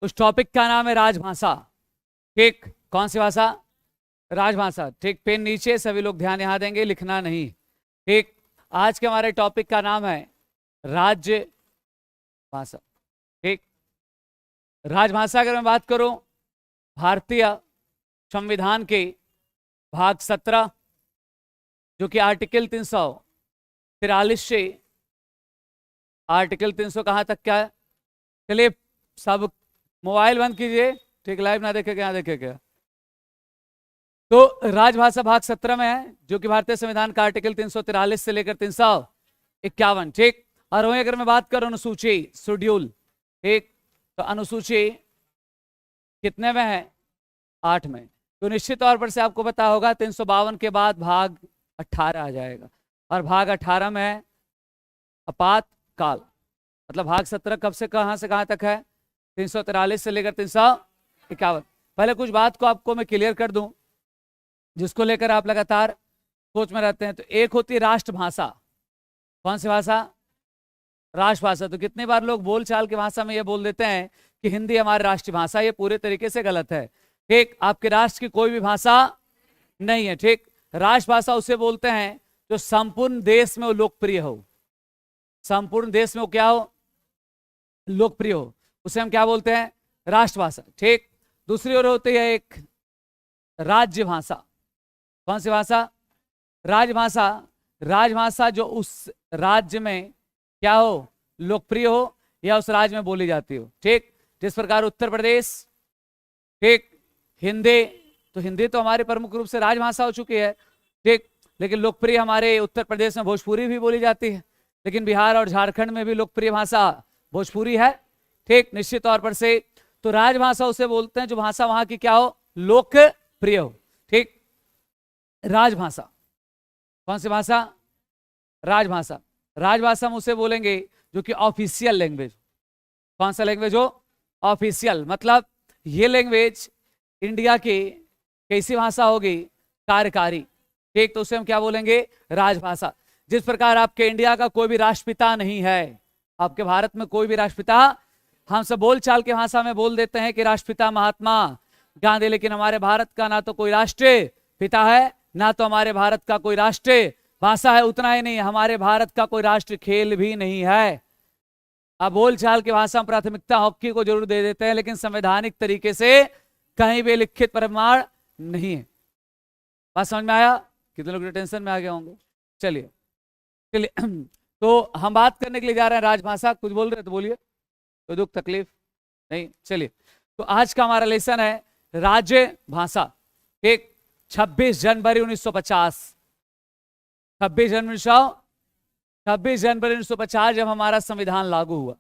उस टॉपिक का नाम है राजभाषा। ठीक, कौन सी भाषा? राजभाषा। ठीक, पेन नीचे, सभी लोग ध्यान यहां देंगे, लिखना नहीं। ठीक, आज के हमारे टॉपिक का नाम है राज्य भाषा। ठीक, राजभाषा अगर मैं बात करूं, भारतीय संविधान के भाग 17 जो कि आर्टिकल 343 से आर्टिकल 300 कहां तक क्या है? चलिए सब मोबाइल बंद कीजिए। ठीक, लाइव ना देखे क्या देखे क्या। तो राजभाषा भाग 17 में है जो कि भारतीय संविधान का आर्टिकल 343 से लेकर 351। ठीक, और वहीं अगर मैं बात करूं अनुसूची शेड्यूल, ठीक, तो अनुसूची कितने में है? 8 में। तो निश्चित तौर पर से आपको पता होगा 352 के बाद भाग 18 आ जाएगा, और भाग 18 में है आपातकाल। मतलब भाग 17 कब से कहां तक है? 343 से लेकर 351। पहले कुछ बात को आपको मैं क्लियर कर दूं जिसको लेकर आप लगातार सोच में रहते हैं। तो एक होती है राष्ट्रभाषा। कौन सी भाषा? राष्ट्रभाषा। तो कितनी बार लोग बोलचाल की भाषा में ये बोल देते हैं कि हिंदी हमारी राष्ट्रीय भाषा, ये पूरे तरीके से गलत है। ठीक, आपके राष्ट्र की कोई भी भाषा नहीं है। ठीक, राष्ट्रभाषा उसे बोलते हैं जो संपूर्ण देश में वो लोकप्रिय हो। संपूर्ण देश में वो क्या हो? लोकप्रिय हो, उसे हम क्या बोलते हैं? राष्ट्रभाषा। ठीक, दूसरी ओर होती है एक राज्य भाषा। कौन सी भाषा? राजभाषा। राजभाषा जो उस राज्य में क्या हो? लोकप्रिय हो या उस राज्य में बोली जाती हो। ठीक, जिस प्रकार उत्तर प्रदेश, ठीक, हिंदी, तो हिंदी तो हमारे प्रमुख रूप से राजभाषा हो चुकी है। ठीक, लेकिन लोकप्रिय हमारे उत्तर प्रदेश में भोजपुरी भी बोली जाती है, लेकिन बिहार और झारखंड में भी लोकप्रिय भाषा भोजपुरी है। ठीक, निश्चित तौर पर से तो राजभाषा उसे बोलते हैं जो भाषा वहां की क्या हो? लोकप्रिय हो। ठीक, राजभाषा। कौन सी भाषा? राजभाषा। राजभाषा हम उसे बोलेंगे जो कि ऑफिशियल लैंग्वेज। कौन सा लैंग्वेज हो? ऑफिशियल। मतलब ये लैंग्वेज इंडिया की कैसी भाषा होगी? कार्यकारी। ठीक, तो उसे हम क्या बोलेंगे? राजभाषा। जिस प्रकार आपके इंडिया का कोई भी राष्ट्रपिता नहीं है, आपके भारत में कोई भी राष्ट्रपिता, हम सब बोलचाल की भाषा में बोल देते हैं कि राष्ट्रपिता महात्मा गांधी, लेकिन हमारे भारत का ना तो कोई राष्ट्रीय पिता है, ना तो हमारे भारत का कोई राष्ट्रीय भाषा है। उतना ही नहीं, हमारे भारत का कोई राष्ट्रीय खेल भी नहीं है। अब बोलचाल की भाषा में प्राथमिकता हॉकी को जरूर दे देते हैं, लेकिन संवैधानिक तरीके से कहीं भी लिखित प्रमाण नहीं है। बात समझ में आया? कितने लोग टेंशन में आ गए होंगे। चलिए तो हम बात करने के लिए जा रहे हैं राजभाषा। कुछ बोल रहे तो बोलिए, कोई दुख तकलीफ नहीं। चलिए, तो आज का हमारा लेसन है राज्य भाषा। एक 26 जनवरी 1950, 26 जनवरी 1950 जब हमारा संविधान लागू हुआ।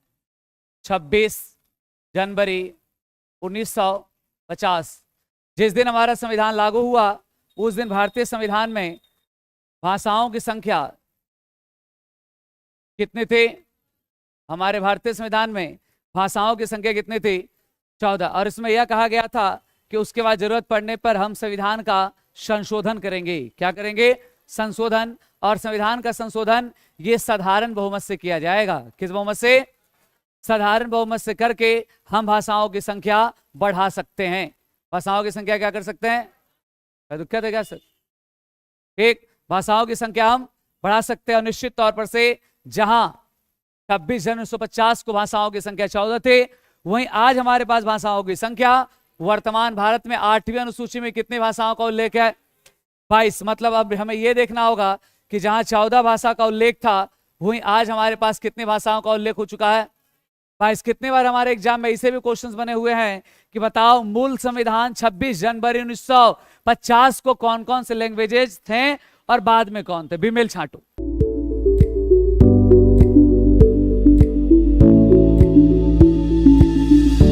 26 जनवरी 1950 जिस दिन हमारा संविधान लागू हुआ, उस दिन भारतीय संविधान में भाषाओं की संख्या कितनी थी? हमारे भारतीय संविधान में भाषाओं की संख्या कितनी थी? 14। और इसमें यह कहा गया था कि उसके बाद जरूरत पड़ने पर हम संविधान का संशोधन करेंगे। क्या करेंगे? संशोधन। और संविधान का संशोधन ये साधारण बहुमत से किया जाएगा। किस बहुमत से? साधारण बहुमत से करके हम भाषाओं की संख्या बढ़ा सकते हैं। भाषाओं की संख्या क्या कर सकते हैं? दुखद है क्या सर? एक, भाषाओं की संख्या हम बढ़ा सकते हैं। और निश्चित तौर पर से जहां 26 जनवरी 1950 को भाषाओं की संख्या 14 थे, वहीं आज हमारे पास भाषाओं की संख्या वर्तमान भारत में 8वीं अनुसूची में कितनी भाषाओं का उल्लेख है? 22। मतलब अब हमें यह देखना होगा कि जहां 14 भाषा का उल्लेख था, वहीं आज हमारे पास कितनी भाषाओं का उल्लेख हो चुका है? 22। कितनी बार हमारे एग्जाम में ऐसे भी क्वेश्चंस बने हुए हैं कि बताओ मूल संविधान 26 जनवरी 1950 को कौन कौन से लैंग्वेजेस थे और बाद में कौन थे? बिमेल छाटो।